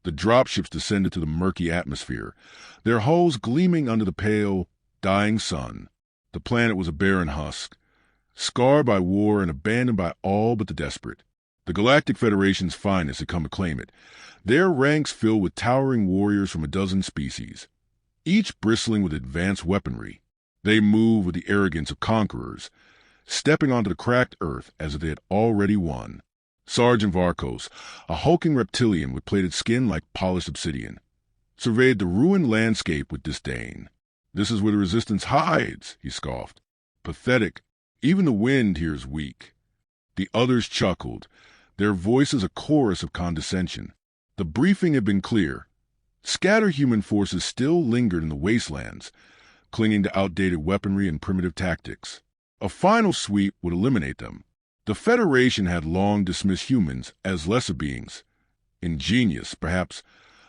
The dropships descended to the murky atmosphere, their hulls gleaming under the pale, dying sun. The planet was a barren husk, scarred by war and abandoned by all but the desperate. The Galactic Federation's finest had come to claim it, their ranks filled with towering warriors from a dozen species, each bristling with advanced weaponry. They moved with the arrogance of conquerors, stepping onto the cracked earth as if they had already won. Sergeant Varkos, a hulking reptilian with plated skin like polished obsidian, surveyed the ruined landscape with disdain. "This is where the resistance hides," he scoffed. "Pathetic. Even the wind here is weak." The others chuckled, their voices a chorus of condescension. The briefing had been clear. Scattered human forces still lingered in the wastelands, clinging to outdated weaponry and primitive tactics. A final sweep would eliminate them. The Federation had long dismissed humans as lesser beings, ingenious, perhaps,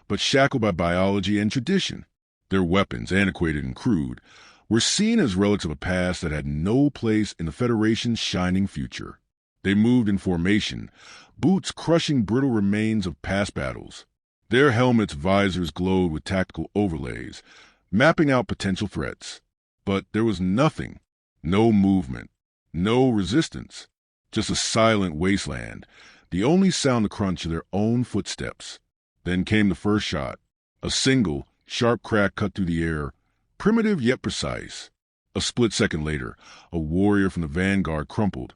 but shackled by biology and tradition. Their weapons, antiquated and crude, were seen as relics of a past that had no place in the Federation's shining future. They moved in formation, boots crushing brittle remains of past battles. Their helmets' visors glowed with tactical overlays, mapping out potential threats. But there was nothing, no movement, no resistance, just a silent wasteland, the only sound the crunch of their own footsteps. Then came the first shot, a single, sharp crack cut through the air, primitive yet precise. A split second later, a warrior from the vanguard crumpled,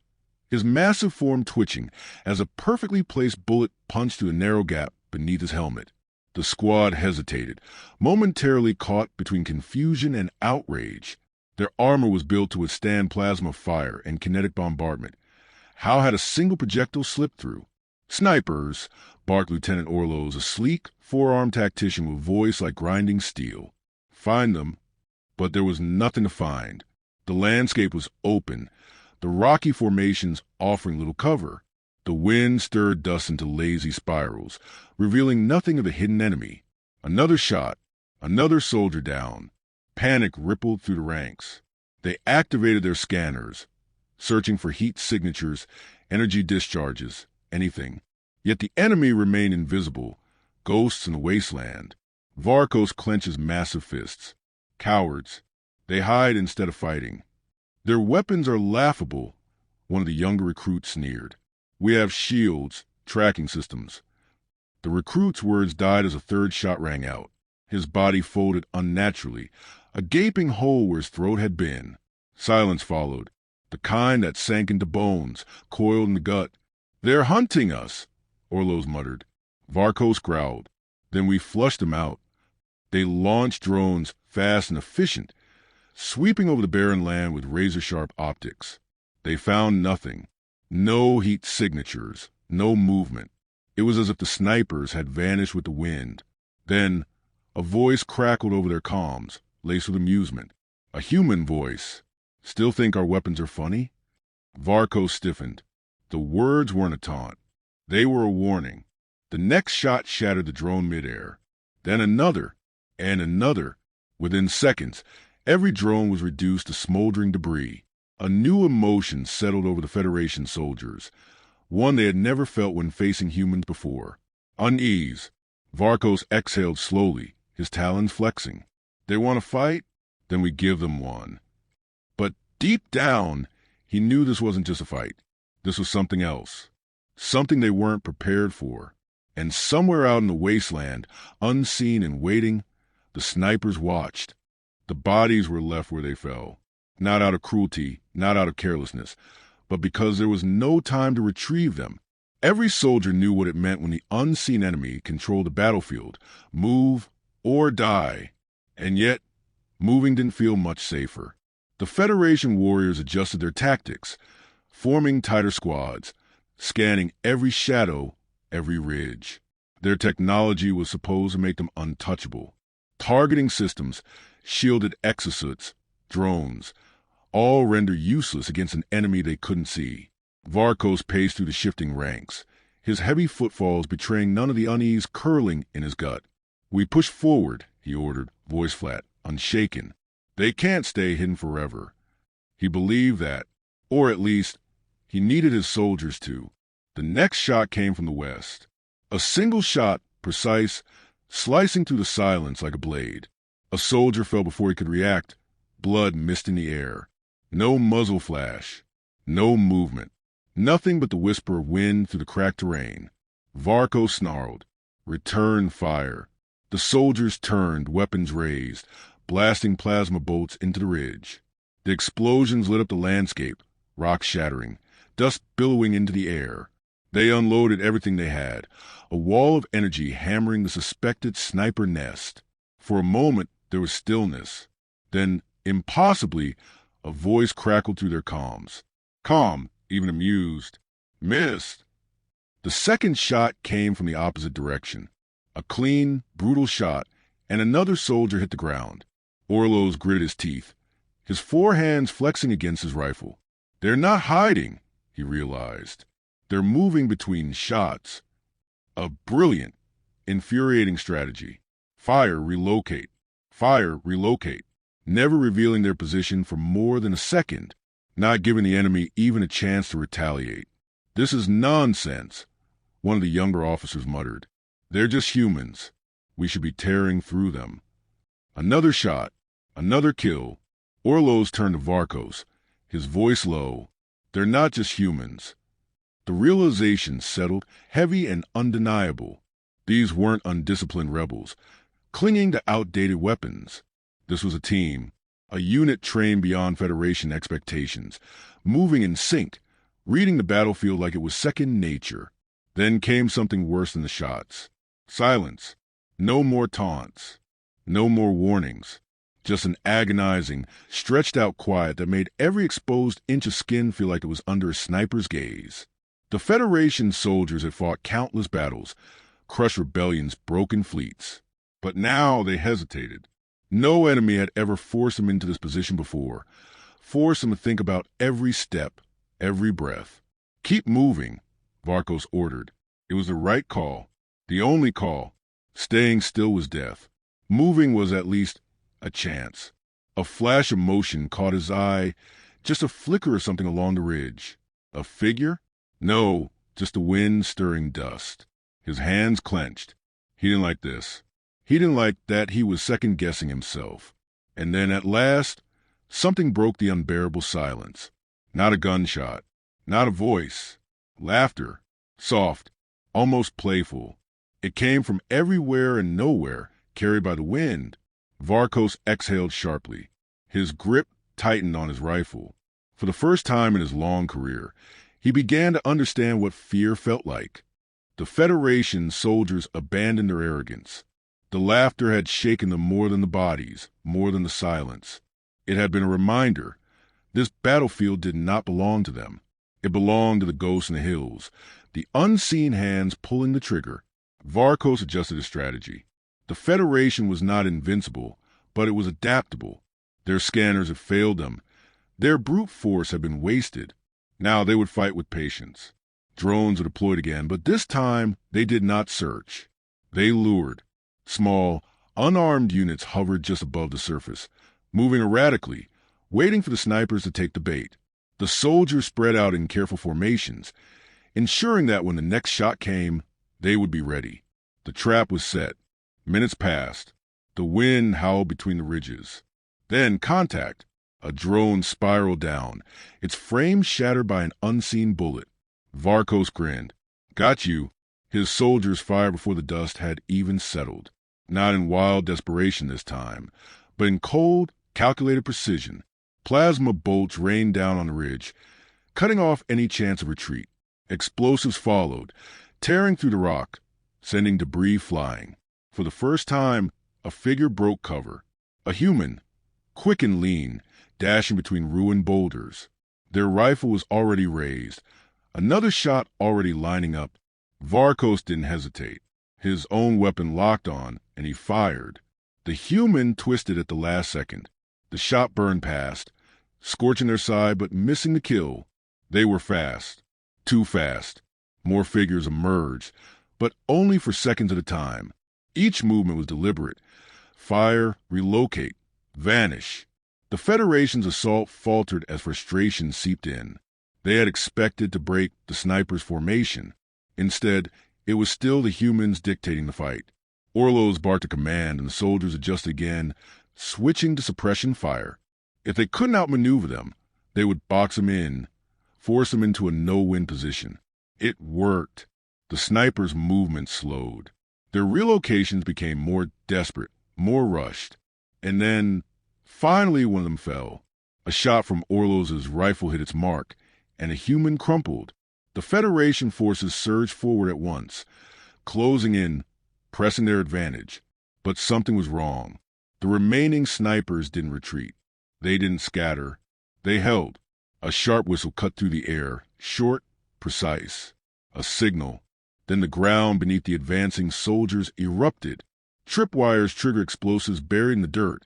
his massive form twitching as a perfectly placed bullet punched through a narrow gap beneath his helmet. The squad hesitated, momentarily caught between confusion and outrage. Their armor was built to withstand plasma fire and kinetic bombardment. How had a single projectile slipped through? "Snipers," barked Lieutenant Orloz, a sleek, four-armed tactician with voice like grinding steel. "Find them." But there was nothing to find. The landscape was open, the rocky formations offering little cover. The wind stirred dust into lazy spirals, revealing nothing of a hidden enemy. Another shot, another soldier down. Panic rippled through the ranks. They activated their scanners, searching for heat signatures, energy discharges, anything. Yet the enemy remained invisible, ghosts in the wasteland. Varkos clenches massive fists. "Cowards. They hide instead of fighting." "Their weapons are laughable," one of the younger recruits sneered. "We have shields, tracking systems." The recruit's words died as a third shot rang out. His body folded unnaturally, a gaping hole where his throat had been. Silence followed, the kind that sank into bones, coiled in the gut. "They're hunting us," Orloz muttered. Varkos growled. "Then we flushed them out." They launched drones, fast and efficient, sweeping over the barren land with razor-sharp optics. They found nothing. No heat signatures, no movement. It was as if the snipers had vanished with the wind. Then a voice crackled over their comms, laced with amusement. A human voice. "Still think our weapons are funny?" Varkos stiffened. The words weren't a taunt. They were a warning. The next shot shattered the drone midair. Then another, and another. Within seconds, every drone was reduced to smoldering debris. A new emotion settled over the Federation soldiers, one they had never felt when facing humans before. Unease. Varkos exhaled slowly, his talons flexing. "They want to fight? Then we give them one." But deep down, he knew this wasn't just a fight. This was something else. Something they weren't prepared for. And somewhere out in the wasteland, unseen and waiting, the snipers watched. The bodies were left where they fell. Not out of cruelty, not out of carelessness, but because there was no time to retrieve them. Every soldier knew what it meant when the unseen enemy controlled the battlefield. Move or die. And yet, moving didn't feel much safer. The Federation warriors adjusted their tactics, forming tighter squads, scanning every shadow, every ridge. Their technology was supposed to make them untouchable. Targeting systems, shielded exosuits, drones, all rendered useless against an enemy they couldn't see. Varkos paced through the shifting ranks, his heavy footfalls betraying none of the unease curling in his gut. "We push forward," he ordered, voice flat, unshaken. "They can't stay hidden forever." He believed that, or at least, he needed his soldiers to. The next shot came from the west. A single shot precise, slicing through the silence like a blade. A soldier fell before he could react, blood mist in the air. No muzzle flash, no movement, nothing but the whisper of wind through the cracked terrain. Varco snarled, "Return fire." The soldiers turned, weapons raised, blasting plasma bolts into the ridge. The explosions lit up the landscape, rocks shattering, dust billowing into the air. They unloaded everything they had, a wall of energy hammering the suspected sniper nest. For a moment, there was stillness. Then, impossibly, a voice crackled through their comms. Calm, even amused. "Missed." The second shot came from the opposite direction. A clean, brutal shot, and another soldier hit the ground. Orlos gritted his teeth, his four hands flexing against his rifle. They're not hiding, he realized. They're moving between shots. A brilliant, infuriating strategy. Fire, relocate. Fire, relocate. Never revealing their position for more than a second, not giving the enemy even a chance to retaliate. "This is nonsense," one of the younger officers muttered. "They're just humans. We should be tearing through them." Another shot. Another kill. Orlos turned to Varcos, his voice low. "They're not just humans." The realization settled, heavy and undeniable. These weren't undisciplined rebels, clinging to outdated weapons. This was a team, a unit trained beyond Federation expectations, moving in sync, reading the battlefield like it was second nature. Then came something worse than the shots. Silence. No more taunts. No more warnings. Just an agonizing, stretched-out quiet that made every exposed inch of skin feel like it was under a sniper's gaze. The Federation soldiers had fought countless battles, crushed rebellions, broken fleets. But now they hesitated. No enemy had ever forced them into this position before, forced them to think about every step, every breath. "Keep moving," Varcos ordered. It was the right call, the only call. Staying still was death. Moving was at least a chance. A flash of motion caught his eye, just a flicker of something along the ridge. A figure? No, just the wind stirring dust. His hands clenched. He didn't like this. He didn't like that he was second-guessing himself. And then at last, something broke the unbearable silence. Not a gunshot. Not a voice. Laughter. Soft. Almost playful. It came from everywhere and nowhere, carried by the wind. Varcos exhaled sharply. His grip tightened on his rifle. For the first time in his long career, he began to understand what fear felt like. The Federation soldiers abandoned their arrogance. The laughter had shaken them more than the bodies, more than the silence. It had been a reminder. This battlefield did not belong to them. It belonged to the ghosts in the hills, the unseen hands pulling the trigger. Varcos adjusted his strategy. The Federation was not invincible, but it was adaptable. Their scanners had failed them. Their brute force had been wasted. Now they would fight with patience. Drones were deployed again, but this time they did not search. They lured. Small, unarmed units hovered just above the surface, moving erratically, waiting for the snipers to take the bait. The soldiers spread out in careful formations, ensuring that when the next shot came, they would be ready. The trap was set. Minutes passed. The wind howled between the ridges. Then contact. A drone spiraled down, its frame shattered by an unseen bullet. Varcos grinned. "Got you." His soldiers fired before the dust had even settled. Not in wild desperation this time, but in cold, calculated precision. Plasma bolts rained down on the ridge, cutting off any chance of retreat. Explosives followed, tearing through the rock, sending debris flying. For the first time, a figure broke cover. A human, quick and lean, dashing between ruined boulders. Their rifle was already raised, another shot already lining up. Varcos didn't hesitate. His own weapon locked on, and he fired. The human twisted at the last second. The shot burned past, scorching their side but missing the kill. They were fast. Too fast. More figures emerged, but only for seconds at a time. Each movement was deliberate. Fire, relocate, vanish. The Federation's assault faltered as frustration seeped in. They had expected to break the sniper's formation. Instead, It was still the humans dictating the fight. Orlo's barked a command, and the soldiers adjusted again, switching to suppression fire. If they couldn't outmaneuver them, they would box them in, force them into a no-win position. It worked. The snipers' movement slowed. Their relocations became more desperate, more rushed. And then, finally, one of them fell. A shot from Orlo's rifle hit its mark, and a human crumpled. The Federation forces surged forward at once, closing in, pressing their advantage. But something was wrong. The remaining snipers didn't retreat. They didn't scatter. They held. A sharp whistle cut through the air, short, precise. A signal. Then the ground beneath the advancing soldiers erupted. Tripwires triggered explosives buried in the dirt,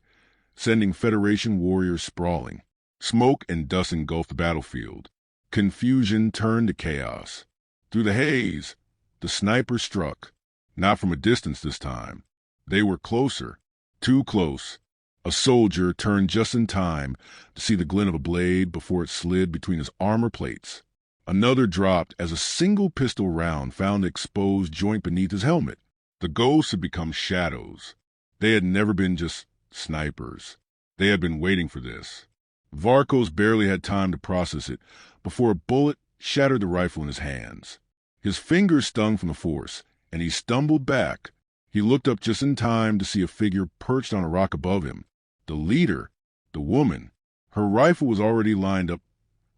sending Federation warriors sprawling. Smoke and dust engulfed the battlefield. Confusion turned to chaos. Through the haze, the sniper struck. Not from a distance this time. They were closer. Too close. A soldier turned just in time to see the glint of a blade before it slid between his armor plates. Another dropped as a single pistol round found the exposed joint beneath his helmet. The ghosts had become shadows. They had never been just snipers. They had been waiting for this. Varkos barely had time to process it before a bullet shattered the rifle in his hands. His fingers stung from the force, and he stumbled back. He looked up just in time to see a figure perched on a rock above him. The leader, the woman. Her rifle was already lined up,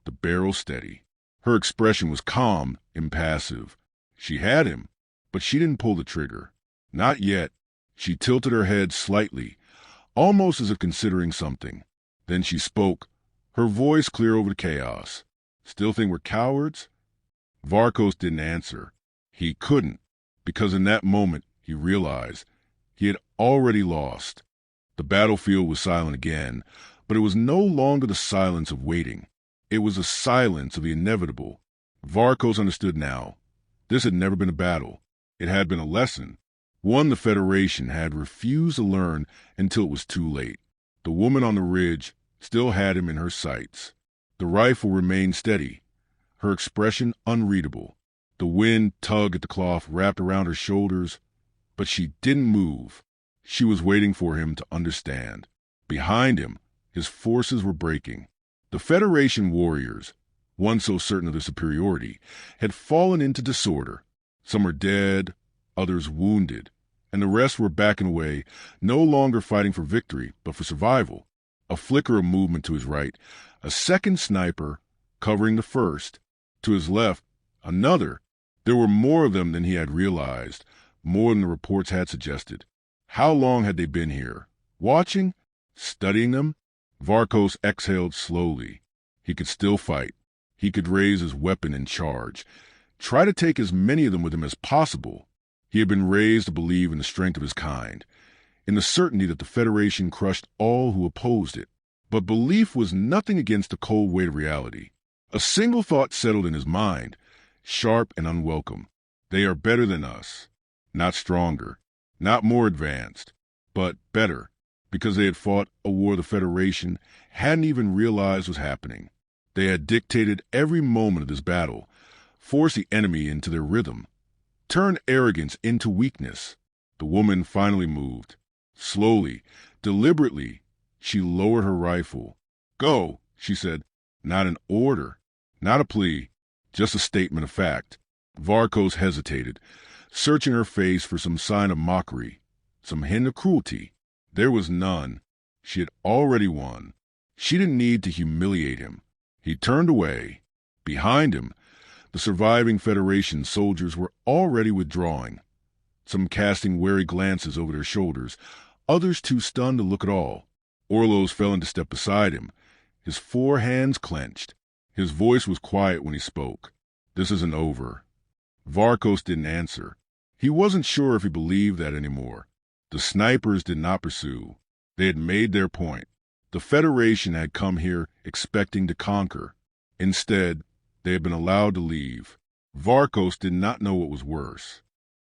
the barrel steady. Her expression was calm, impassive. She had him, but she didn't pull the trigger. Not yet. She tilted her head slightly, almost as if considering something. Then she spoke, her voice clear over the chaos. "Still think we're cowards?" Varkos didn't answer. He couldn't, because in that moment he realized he had already lost. The battlefield was silent again, but it was no longer the silence of waiting. It was the silence of the inevitable. Varkos understood now. This had never been a battle. It had been a lesson, one the Federation had refused to learn until it was too late. The woman on the ridge still had him in her sights. The rifle remained steady, her expression unreadable. The wind tugged at the cloth wrapped around her shoulders, but she didn't move. She was waiting for him to understand. Behind him, his forces were breaking. The Federation warriors, once so certain of their superiority, had fallen into disorder. Some were dead, others wounded, and the rest were backing away, no longer fighting for victory, but for survival. A flicker of movement to his right, a second sniper covering the first. To his left, another. There were more of them than he had realized, more than the reports had suggested. How long had they been here? Watching? Studying them? Varkos exhaled slowly. He could still fight. He could raise his weapon and charge. Try to take as many of them with him as possible. He had been raised to believe in the strength of his kind, in the certainty that the Federation crushed all who opposed it. But belief was nothing against the cold weight of reality. A single thought settled in his mind, sharp and unwelcome. They are better than us. Not stronger, not more advanced, but better, because they had fought a war the Federation hadn't even realized was happening. They had dictated every moment of this battle, forced the enemy into their rhythm, turned arrogance into weakness. The woman finally moved. Slowly, deliberately, she lowered her rifle. "Go," she said. Not an order, not a plea, just a statement of fact. Varkos hesitated, searching her face for some sign of mockery, some hint of cruelty. There was none. She had already won. She didn't need to humiliate him. He turned away. Behind him, the surviving Federation soldiers were already withdrawing, some casting wary glances over their shoulders, others too stunned to look at all. Orlo's fell into step beside him, his four hands clenched. His voice was quiet when he spoke. "This isn't over." Varkos didn't answer. He wasn't sure if he believed that anymore. The snipers did not pursue. They had made their point. The Federation had come here expecting to conquer. Instead, they had been allowed to leave. Varkos did not know what was worse.